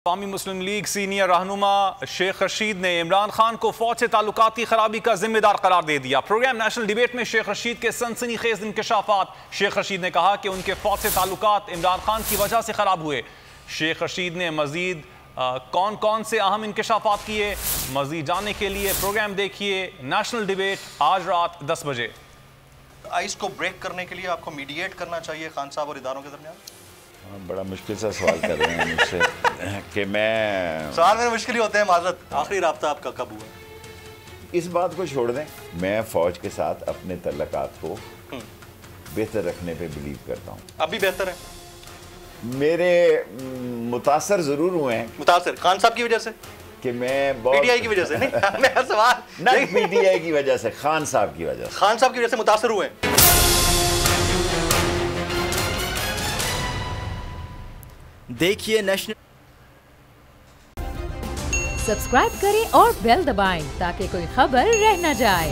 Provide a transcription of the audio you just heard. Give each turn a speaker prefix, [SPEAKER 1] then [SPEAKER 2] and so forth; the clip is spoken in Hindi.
[SPEAKER 1] अवामी मुस्लिम लीग सीनियर रहनुमा शेख रशीद ने इमरान खान को फौज से ताल्लुकाती खराबी का जिम्मेदार करार दे दिया। प्रोग्राम नेशनल डिबेट में शेख रशीद के सनसनीखेज इंकशाफात। शेख रशीद ने कहा कि उनके फौज से ताल्लुकात इमरान खान की वजह से खराब हुए। शेख रशीद ने मजीद कौन कौन से अहम इंकशाफात किए, मजीद जानने के लिए प्रोग्राम देखिए नेशनल डिबेट आज रात 10 बजे।
[SPEAKER 2] आइस को ब्रेक करने के लिए आपको मीडिएट करना चाहिए खान साहब और इदारों के दरमियान।
[SPEAKER 3] बड़ा मुश्किल सा सवाल कर रहे हैं मुझसे कि मैं
[SPEAKER 2] सवाल मेरे मुश्किल ही होते हैं। माजरत, आखिरी राब्ता आपका कब हुआ?
[SPEAKER 3] इस बात को छोड़ दें, मैं फ़ौज के साथ अपने तल्लुकात को बेहतर रखने पे बिलीव करता हूँ।
[SPEAKER 2] अभी बेहतर है?
[SPEAKER 3] मेरे मुतासर ज़रूर हुए हैं।
[SPEAKER 2] मुतासर खान साहब की वजह से
[SPEAKER 3] कि मैं
[SPEAKER 2] पीटीआई की वजह से नहीं मेरा सवाल
[SPEAKER 3] नहीं, पीटीआई की वजह से, खान साहब की वजह से।
[SPEAKER 2] खान साहब की वजह से मुतासर हुए हैं।
[SPEAKER 4] देखिए नेशनल।
[SPEAKER 5] सब्सक्राइब करें और बेल दबाएं ताकि कोई खबर रह न जाए।